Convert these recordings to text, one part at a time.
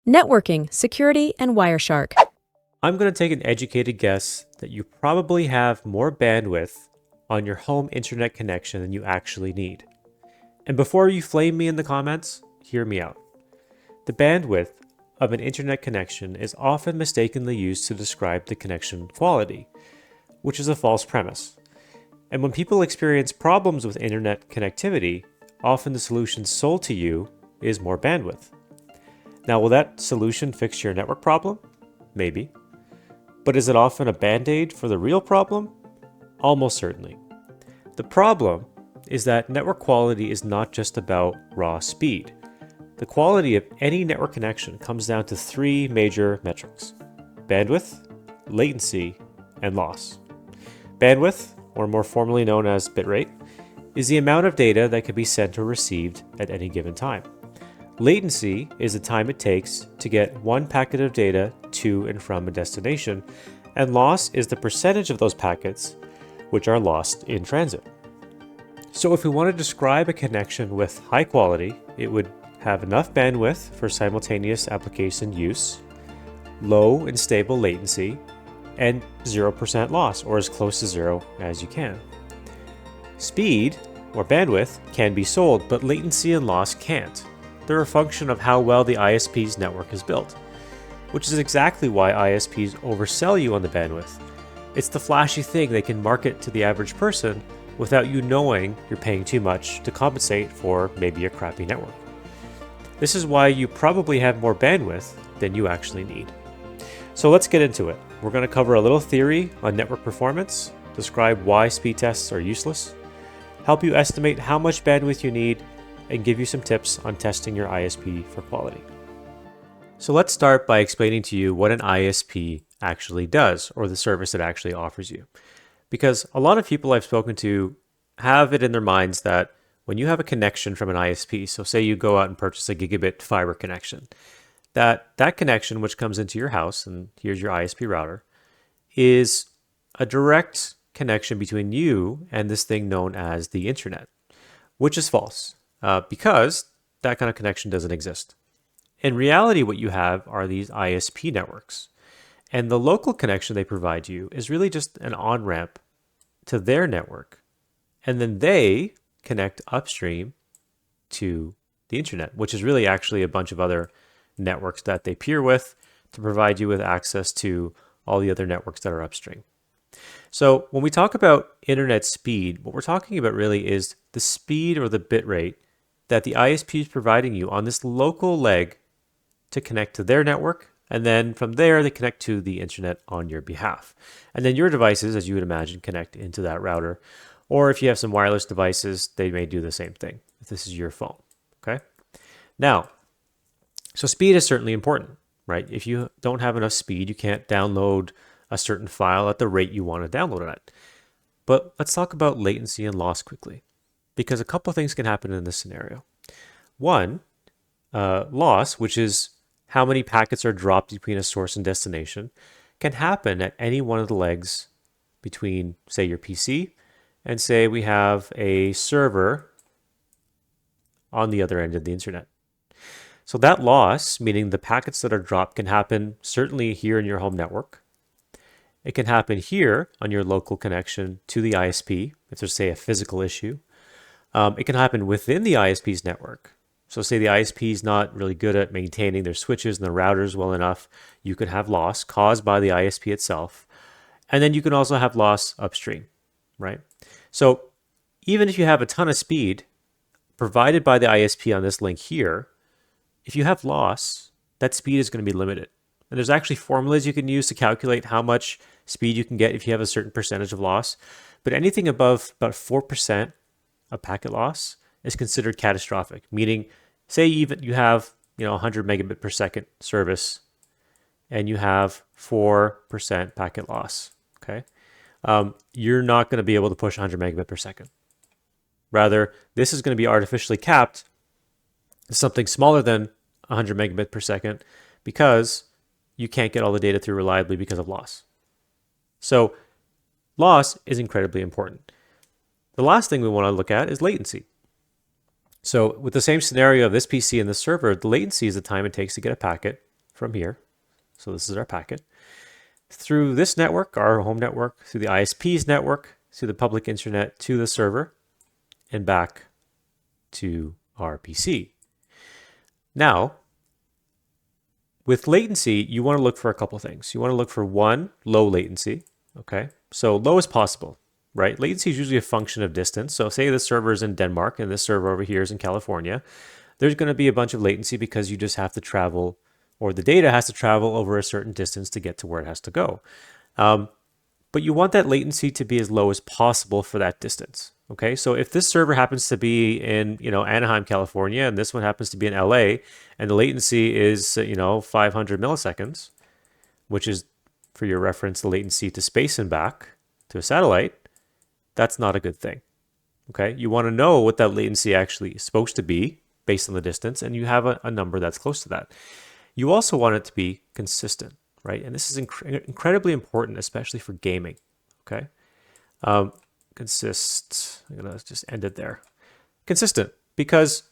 networking, security, and Wireshark. I'm going to take an educated guess that you probably have more bandwidth on your home internet connection than you actually need. And before you flame me in the comments, hear me out. The bandwidth of an internet connection is often mistakenly used to describe the connection quality, which is a false premise. And when people experience problems with internet connectivity, often the solution sold to you is more bandwidth. Now, will that solution fix your network problem? Maybe. But is it often a band-aid for the real problem? Almost certainly. The problem is that network quality is not just about raw speed. The quality of any network connection comes down to three major metrics: bandwidth, latency, and loss. Bandwidth, or more formally known as bitrate, is the amount of data that can be sent or received at any given time. Latency is the time it takes to get one packet of data to and from a destination, and loss is the percentage of those packets which are lost in transit. So if we want to describe a connection with high quality, it would have enough bandwidth for simultaneous application use, low and stable latency, and 0% loss, or as close to zero as you can. Speed, or bandwidth, can be sold, but latency and loss can't. They're a function of how well the ISP's network is built, which is exactly why ISPs oversell you on the bandwidth. It's the flashy thing they can market to the average person without you knowing you're paying too much to compensate for maybe a crappy network. This is why you probably have more bandwidth than you actually need. So let's get into it. We're going to cover a little theory on network performance, describe why speed tests are useless, help you estimate how much bandwidth you need, and give you some tips on testing your ISP for quality. So let's start by explaining to you what an ISP actually does, or the service it actually offers you. Because a lot of people I've spoken to have it in their minds that when you have a connection from an ISP, so say you go out and purchase a gigabit fiber connection, that connection which comes into your house, and here's your ISP router, is a direct connection between you and this thing known as the internet, which is false. Because that kind of connection doesn't exist. In reality, what you have are these ISP networks. And the local connection they provide you is really just an on-ramp to their network. And then they connect upstream to the internet, which is really actually a bunch of other networks that they peer with to provide you with access to all the other networks that are upstream. So when we talk about internet speed, what we're talking about really is the speed or the bit rate that the ISP is providing you on this local leg to connect to their network, and then from there they connect to the internet on your behalf. And then your devices, as you would imagine, connect into that router. Or if you have some wireless devices, they may do the same thing, if this is your phone, okay? Now, so speed is certainly important, right? If you don't have enough speed, you can't download a certain file at the rate you want to download it at. But let's talk about latency and loss quickly, because a couple of things can happen in this scenario. One, loss, which is how many packets are dropped between a source and destination, can happen at any one of the legs between, say, your PC and say we have a server on the other end of the internet. So that loss, meaning the packets that are dropped, can happen certainly here in your home network. It can happen here on your local connection to the ISP, if there's, say, a physical issue. It can happen within the ISP's network. So say the ISP is not really good at maintaining their switches and the routers well enough, you could have loss caused by the ISP itself. And then you can also have loss upstream, right? So even if you have a ton of speed provided by the ISP on this link here, if you have loss, that speed is going to be limited. And there's actually formulas you can use to calculate how much speed you can get if you have a certain percentage of loss. But anything above about 4% of packet loss is considered catastrophic, meaning say even you have 100 megabit per second service and you have 4% packet loss, okay? You're not going to be able to push 100 megabit per second. Rather, this is going to be artificially capped to something smaller than 100 megabit per second because you can't get all the data through reliably because of loss. So loss is incredibly important. The last thing we want to look at is latency. So with the same scenario of this PC and this server, the latency is the time it takes to get a packet from here. So this is our packet. Through this network, our home network, through the ISP's network, through the public internet to the server, and back to our PC. Now, with latency, you want to look for a couple things. You want to look for one, low latency. Okay, so low as possible, right? Latency is usually a function of distance. So say the server is in Denmark and this server over here is in California. There's going to be a bunch of latency because you just have to travel, or the data has to travel over a certain distance to get to where it has to go. But you want that latency to be as low as possible for that distance. Okay, so if this server happens to be in, Anaheim, California, and this one happens to be in LA, and the latency is, 500 milliseconds, which is, for your reference, the latency to space and back to a satellite, that's not a good thing. Okay, you want to know what that latency actually is supposed to be based on the distance, and you have a number that's close to that. You also want it to be consistent, right? And this is incredibly important, especially for gaming. Okay, I'm gonna just end it there. Consistent, because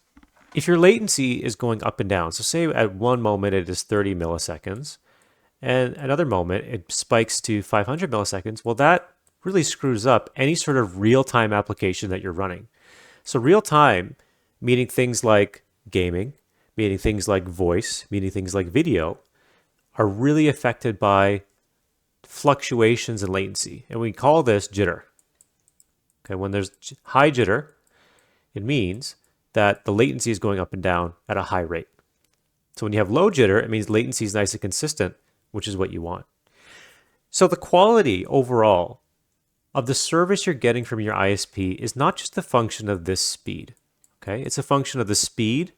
if your latency is going up and down, so say at one moment it is 30 milliseconds, and another moment it spikes to 500 milliseconds, well, that really screws up any sort of real-time application that you're running. So real-time, meaning things like gaming, meaning things like voice, meaning things like video, are really affected by fluctuations in latency. And we call this jitter. Okay, when there's high jitter, it means that the latency is going up and down at a high rate. So when you have low jitter, it means latency is nice and consistent, which is what you want. So the quality overall of the service you're getting from your ISP is not just a function of this speed. Okay, it's a function of the speed.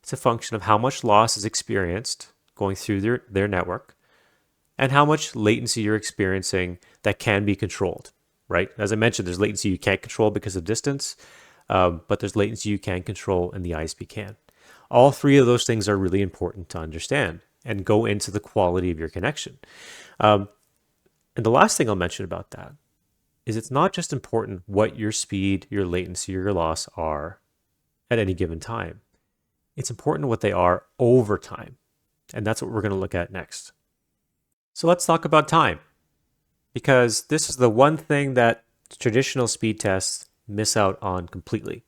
It's a function of how much loss is experienced going through their network, and how much latency you're experiencing that can be controlled, right? As I mentioned, there's latency you can't control because of distance, but there's latency you can control and the ISP can. All three of those things are really important to understand and go into the quality of your connection. And the last thing I'll mention about that is it's not just important what your speed, your latency, or your loss are at any given time. It's important what they are over time. And that's what we're going to look at next. So let's talk about time, because this is the one thing that traditional speed tests miss out on completely.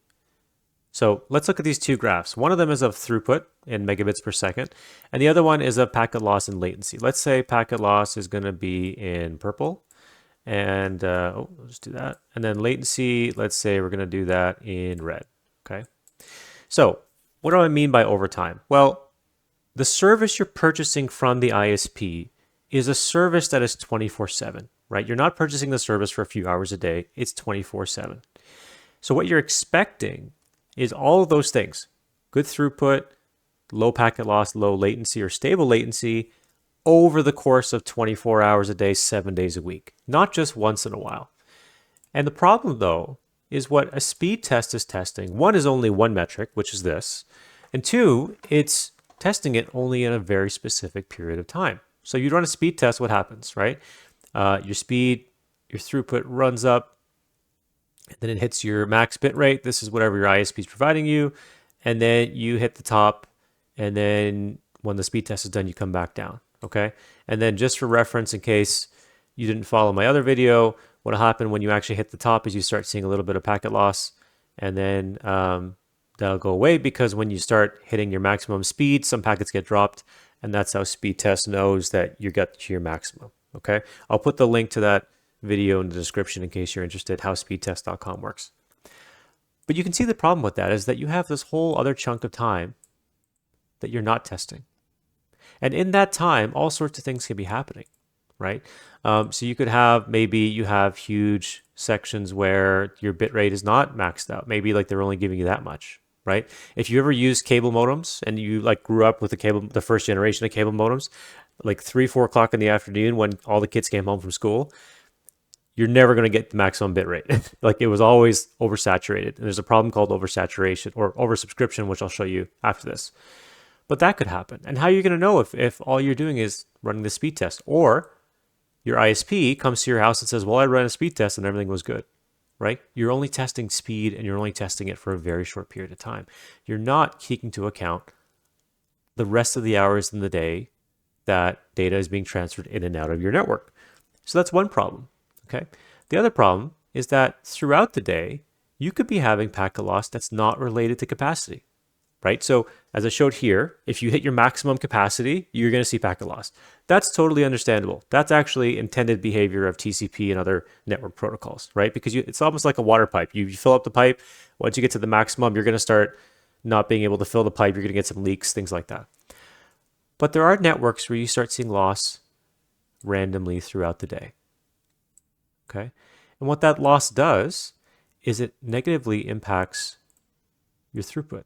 So let's look at these two graphs. One of them is of throughput in megabits per second, and the other one is of packet loss and latency. Let's say packet loss is going to be in purple, and let's do that. And then latency, let's say we're going to do that in red. Okay. So what do I mean by overtime? Well, the service you're purchasing from the ISP is a service that is 24/7, right? You're not purchasing the service for a few hours a day. It's 24/7. So what you're expecting is all of those things: good throughput, low packet loss, low latency, or stable latency over the course of 24 hours a day, 7 days a week, not just once in a while. And the problem, though, is what a speed test is testing. One is only one metric, which is this. And two, it's testing it only in a very specific period of time. So you run a speed test, what happens, right? Your speed, your throughput runs up, and then it hits your max bit rate. This is whatever your ISP is providing you. And then you hit the top, and then when the speed test is done, you come back down, okay? And then just for reference, in case you didn't follow my other video, what'll happen when you actually hit the top is you start seeing a little bit of packet loss, and then that'll go away, because when you start hitting your maximum speed, some packets get dropped, and that's how speed test knows that you got to your maximum, okay? I'll put the link to that video in the description in case you're interested, how speedtest.com works. But you can see the problem with that is that you have this whole other chunk of time that you're not testing. And in that time, all sorts of things can be happening, right? So you could have, maybe you have huge sections where your bit rate is not maxed out. Maybe like they're only giving you that much, right? If you ever used cable modems and you like grew up with the first generation of cable modems, like 3-4 o'clock in the afternoon when all the kids came home from school, you're never going to get the maximum bit rate. Like it was always oversaturated. And there's a problem called oversaturation or oversubscription, which I'll show you after this. But that could happen. And how are you going to know if all you're doing is running the speed test? Or your ISP comes to your house and says, well, I ran a speed test and everything was good, right? You're only testing speed and you're only testing it for a very short period of time. You're not taking into account the rest of the hours in the day that data is being transferred in and out of your network. So that's one problem, okay? The other problem is that throughout the day, you could be having packet loss that's not related to capacity, right? So as I showed here, if you hit your maximum capacity, you're going to see packet loss. That's totally understandable. That's actually intended behavior of TCP and other network protocols, right? Because it's almost like a water pipe. You fill up the pipe. Once you get to the maximum, you're going to start not being able to fill the pipe. You're going to get some leaks, things like that. But there are networks where you start seeing loss randomly throughout the day, okay? And what that loss does is it negatively impacts your throughput.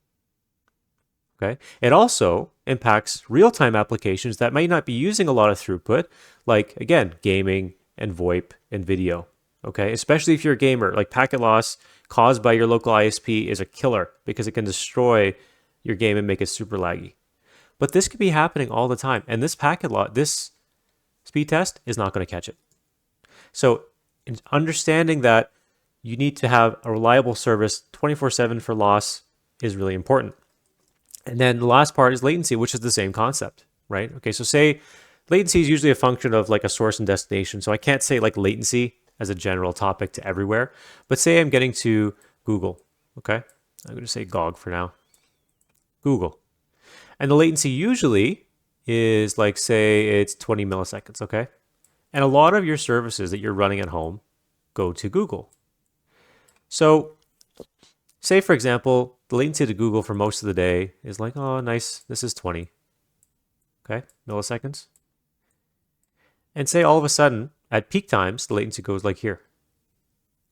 Okay. It also impacts real-time applications that might not be using a lot of throughput, like, again, gaming and VoIP and video. Okay. Especially if you're a gamer, like packet loss caused by your local ISP is a killer because it can destroy your game and make it super laggy. But this could be happening all the time. And this packet loss, this speed test is not going to catch it. So understanding that you need to have a reliable service 24/7 for loss is really important. And then the last part is latency, which is the same concept, right? Okay, so say latency is usually a function of like a source and destination. So I can't say like latency as a general topic to everywhere, but say I'm getting to Google, okay? I'm going to say GOG for now. Google. And the latency usually is like, say it's 20 milliseconds, okay? And a lot of your services that you're running at home go to Google. So say, for example, the latency to Google for most of the day is like, oh, nice, this is 20, okay, milliseconds. And say all of a sudden, at peak times, the latency goes like here,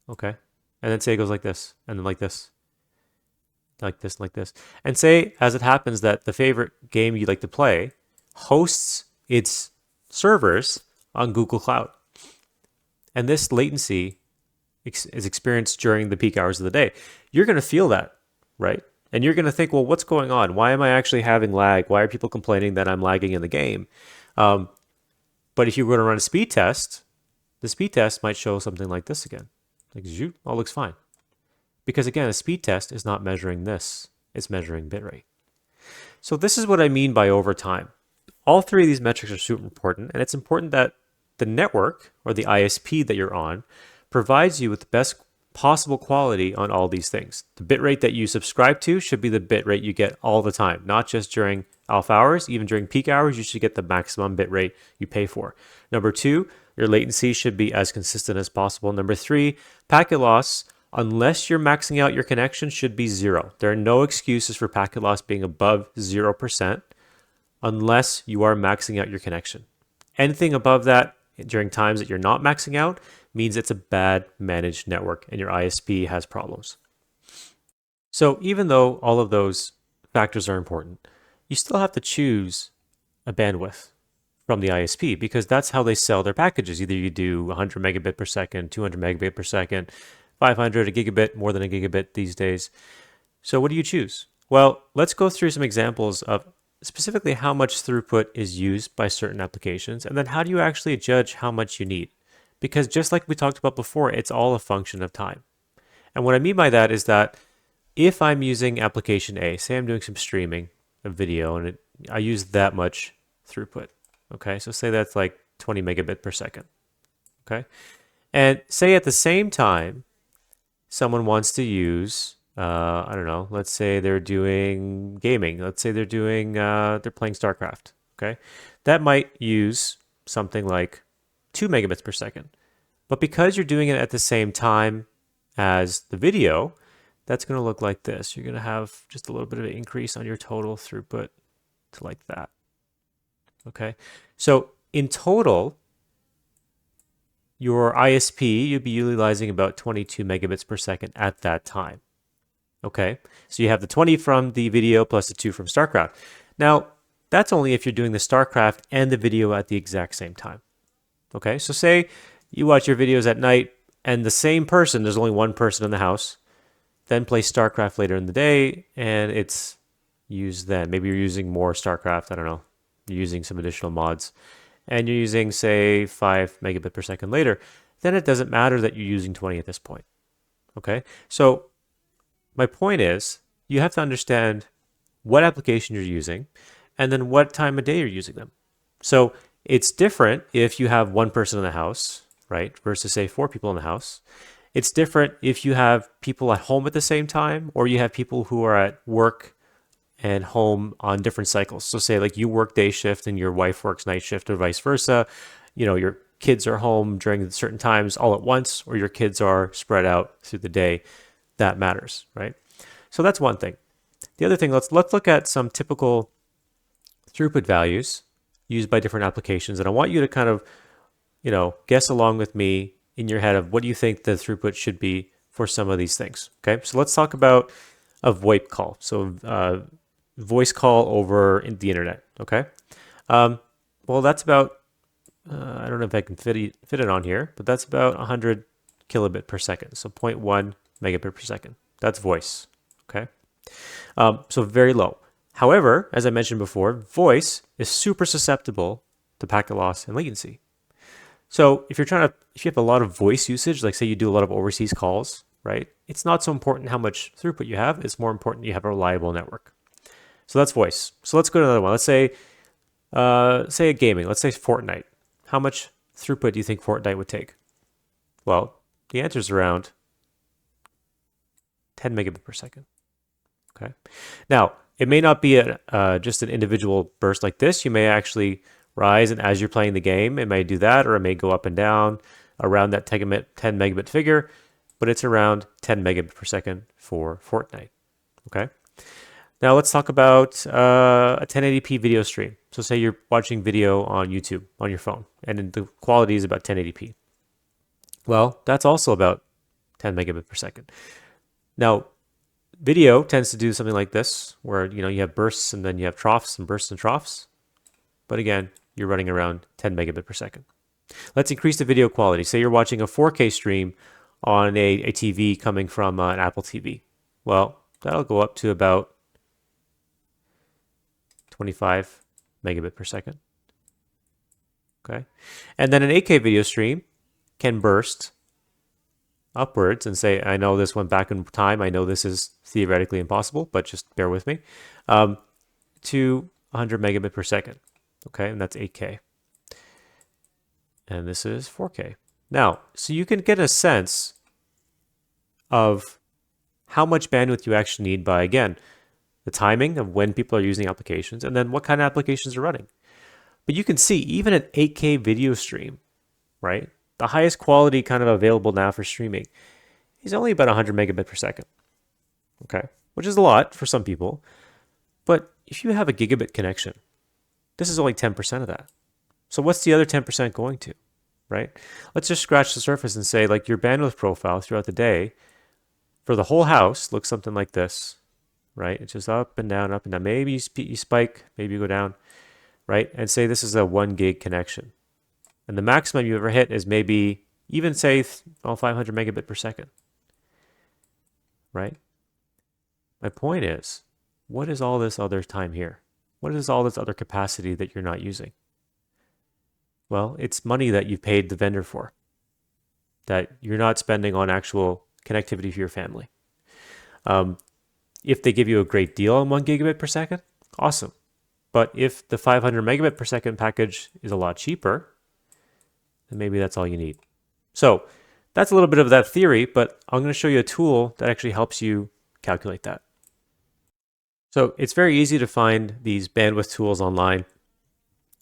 okay? And then say it goes like this, and then like this, like this, like this. And say, as it happens, that the favorite game you like to play hosts its servers on Google Cloud. And this latency is experienced during the peak hours of the day. You're going to feel that, right? And you're going to think, well, what's going on? Why am I actually having lag? Why are people complaining that I'm lagging in the game? But if you were to run a speed test, the speed test might show something like this again. Like, zoop, all looks fine. Because again, a speed test is not measuring this. It's measuring bitrate. So this is what I mean by over time. All three of these metrics are super important, and it's important that the network or the ISP that you're on provides you with the best possible quality on all these things. The bitrate that you subscribe to should be the bitrate you get all the time, not just during off hours. Even during peak hours, you should get the maximum bitrate you pay for. Number two, your latency should be as consistent as possible. Number three, packet loss, unless you're maxing out your connection, should be 0. There are no excuses for packet loss being above 0% unless you are maxing out your connection. Anything above that during times that you're not maxing out means it's a bad managed network and your ISP has problems. So even though all of those factors are important, you still have to choose a bandwidth from the ISP because that's how they sell their packages. Either you do 100 megabit per second, 200 megabit per second, 500, a gigabit, more than a gigabit these days. So what do you choose? Well, let's go through some examples of specifically how much throughput is used by certain applications, and then how do you actually judge how much you need? Because just like we talked about before, it's all a function of time. And what I mean by that is that if I'm using application A, say I'm doing some streaming of video and I use that much throughput, okay? So say that's like 20 megabit per second, okay? And say at the same time, someone wants to use, I don't know, let's say they're doing gaming. Let's say they're doing, they're playing StarCraft, okay? That might use something like 2 megabits per second. But because you're doing it at the same time as the video, that's going to look like this. You're going to have just a little bit of an increase on your total throughput to like that. Okay. So in total, your ISP, you'd be utilizing about 22 megabits per second at that time. Okay. So you have the 20 from the video plus the 2 from StarCraft. Now, that's only if you're doing the StarCraft and the video at the exact same time. Okay. So say you watch your videos at night and the same person, there's only one person in the house, then play StarCraft later in the day and it's used then. Maybe you're using more StarCraft, I don't know. You're using some additional mods and you're using, say, 5 megabit per second later, then it doesn't matter that you're using 20 at this point. Okay? So my point is you have to understand what application you're using and then what time of day you're using them. So it's different if you have one person in the house, right, versus say 4 people in the house. It's different if you have people at home at the same time, or you have people who are at work and home on different cycles. So say like you work day shift and your wife works night shift, or vice versa. Your kids are home during certain times all at once, or your kids are spread out through the day. That matters, right? So that's one thing. The other thing, let's look at some typical throughput values used by different applications, and I want you to kind of guess along with me in your head of what do you think the throughput should be for some of these things. Okay, so let's talk about a VoIP call. So voice call over the internet. Okay, well that's about I don't know if I can fit it on here, but that's about 100 kilobit per second. So 0.1 megabit per second. That's voice. Okay, so very low. However, as I mentioned before, voice is super susceptible to packet loss and latency. So if you have a lot of voice usage, like say you do a lot of overseas calls, right? It's not so important how much throughput you have. It's more important you have a reliable network. So that's voice. So let's go to another one. Let's say a gaming. Let's say Fortnite. How much throughput do you think Fortnite would take? Well, the answer is around 10 megabit per second. Okay. Now, it may not be just an individual burst like this. You may actually rise, and as you're playing the game, it may do that, or it may go up and down around that 10 megabit figure, but it's around 10 megabit per second for Fortnite. Okay. Now let's talk about a 1080p video stream. So say you're watching video on YouTube on your phone, and the quality is about 1080p. Well, that's also about 10 megabit per second. Now, video tends to do something like this, where you have bursts and then you have troughs and bursts and troughs. But again, you're running around 10 megabit per second. Let's increase the video quality. Say you're watching a 4K stream on a TV coming from an Apple TV. Well, that'll go up to about 25 megabit per second. Okay. And then an 8K video stream can burst upwards and say, I know this went back in time. I know this is theoretically impossible, but just bear with me, to 100 megabit per second. Okay, and that's 8K. And this is 4K. Now, so you can get a sense of how much bandwidth you actually need by, again, the timing of when people are using applications and then what kind of applications are running. But you can see even an 8K video stream, right? The highest quality kind of available now for streaming is only about 100 megabit per second. Okay, which is a lot for some people. But if you have a gigabit connection, this is only 10% of that. So what's the other 10% going to, right? Let's just scratch the surface and say like your bandwidth profile throughout the day for the whole house looks something like this, right? It's just up and down, up and down. Maybe you spike, maybe you go down, right? And say this is a 1 gig connection. And the maximum you ever hit is maybe even say 500 megabit per second, right? My point is, what is all this other time here? What is all this other capacity that you're not using? Well, it's money that you've paid the vendor for, that you're not spending on actual connectivity for your family. If they give you a great deal on 1 gigabit per second, awesome. But if the 500 megabit per second package is a lot cheaper, then maybe that's all you need. So that's a little bit of that theory, but I'm going to show you a tool that actually helps you calculate that. So it's very easy to find these bandwidth tools online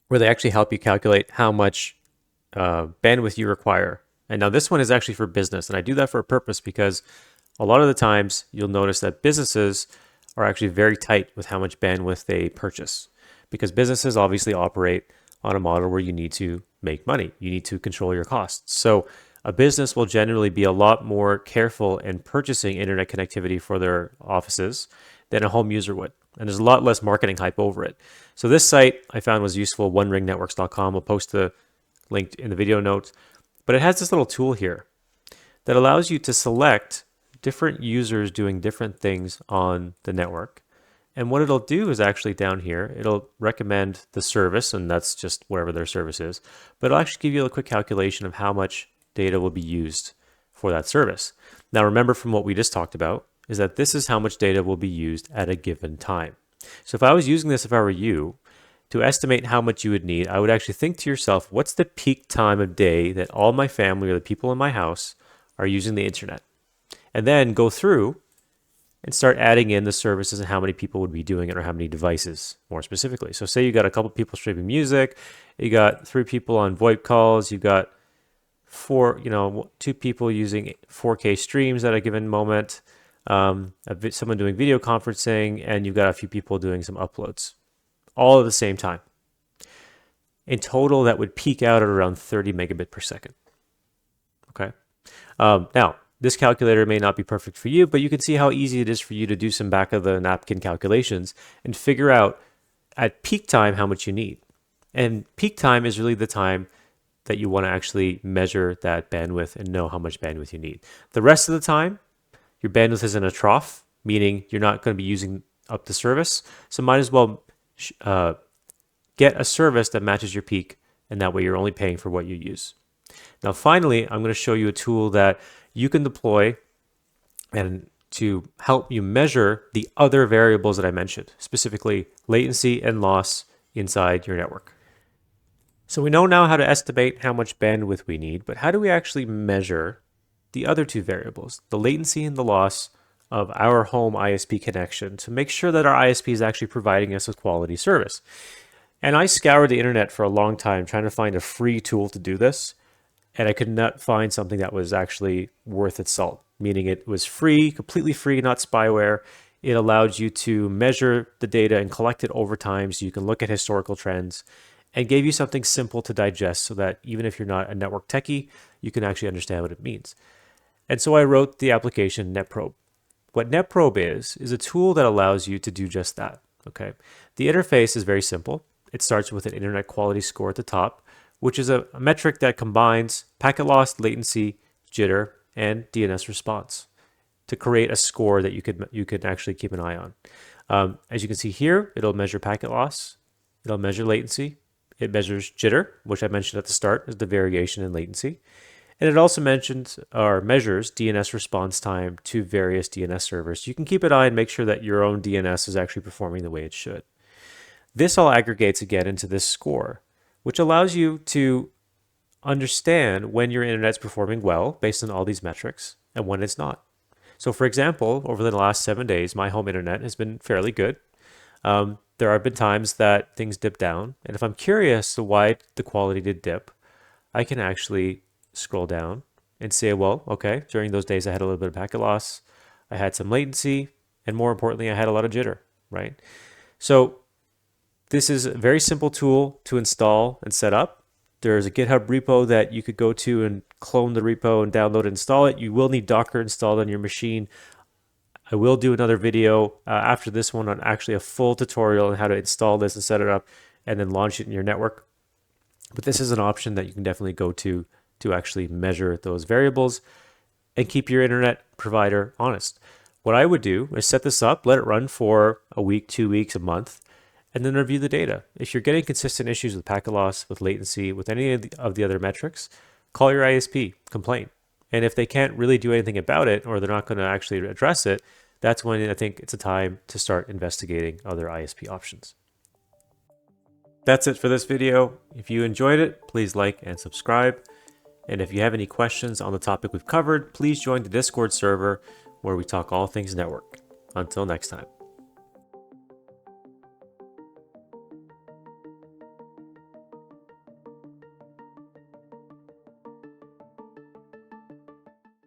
where they actually help you calculate how much bandwidth you require. And now this one is actually for business. And I do that for a purpose because a lot of the times you'll notice that businesses are actually very tight with how much bandwidth they purchase, because businesses obviously operate on a model where you need to make money. You need to control your costs. So a business will generally be a lot more careful in purchasing internet connectivity for their offices than a home user would. And there's a lot less marketing hype over it. So this site I found was useful, oneringnetworks.com. We'll post the link in the video notes. But it has this little tool here that allows you to select different users doing different things on the network. And what it'll do is actually down here, it'll recommend the service, and that's just wherever their service is. But it'll actually give you a quick calculation of how much data will be used for that service. Now remember from what we just talked about, is that this is how much data will be used at a given time. So if I was using this, if I were you, to estimate how much you would need, I would actually think to yourself, what's the peak time of day that all my family or the people in my house are using the internet? And then go through and start adding in the services and how many people would be doing it or how many devices more specifically. So say you got a couple people streaming music, you got 3 people on VoIP calls, you got 2 people using 4K streams at a given moment, someone doing video conferencing, and you've got a few people doing some uploads, all at the same time. In total, that would peak out at around 30 megabit per second. Okay. Now, this calculator may not be perfect for you, but you can see how easy it is for you to do some back of the napkin calculations and figure out at peak time how much you need. And peak time is really the time that you want to actually measure that bandwidth and know how much bandwidth you need. The rest of the time, your bandwidth is in a trough, meaning you're not going to be using up the service. So might as well get a service that matches your peak, and that way you're only paying for what you use. Now, finally, I'm going to show you a tool that you can deploy and to help you measure the other variables that I mentioned, specifically latency and loss inside your network. So we know now how to estimate how much bandwidth we need, but how do we actually measure the other 2 variables, the latency and the loss of our home ISP connection, to make sure that our ISP is actually providing us with quality service? And I scoured the internet for a long time trying to find a free tool to do this, and I could not find something that was actually worth its salt, meaning it was free, completely free, not spyware. It allowed you to measure the data and collect it over time so you can look at historical trends, and gave you something simple to digest so that even if you're not a network techie, you can actually understand what it means. And so I wrote the application Netprobe. What Netprobe is a tool that allows you to do just that. Okay. The interface is very simple. It starts with an internet quality score at the top, which is a metric that combines packet loss, latency, jitter, and DNS response to create a score that you could actually keep an eye on. As you can see here, it'll measure packet loss, it'll measure latency, it measures jitter, which I mentioned at the start is the variation in latency, and it also measures DNS response time to various DNS servers. You can keep an eye and make sure that your own DNS is actually performing the way it should. This all aggregates again into this score, which allows you to understand when your internet's performing well based on all these metrics and when it's not. So for example, over the last 7 days, my home internet has been fairly good. There have been times that things dip down, and if I'm curious to why the quality did dip, I can actually scroll down and say, well, okay, during those days I had a little bit of packet loss, I had some latency, and more importantly, I had a lot of jitter, right? So this is a very simple tool to install and set up. There's a GitHub repo that you could go to and clone the repo and download and install it. You will need Docker installed on your machine. I will do another video after this one on actually a full tutorial on how to install this and set it up and then launch it in your network. But this is an option that you can definitely go to actually measure those variables and keep your internet provider honest. What I would do is set this up, let it run for a week, 2 weeks, a month, and then review the data. If you're getting consistent issues with packet loss, with latency, with any of the other metrics, call your ISP, complain. And if they can't really do anything about it, or they're not going to actually address it, that's when I think it's a time to start investigating other ISP options. That's it for this video. If you enjoyed it, please like and subscribe. And if you have any questions on the topic we've covered, please join the Discord server where we talk all things network. Until next time.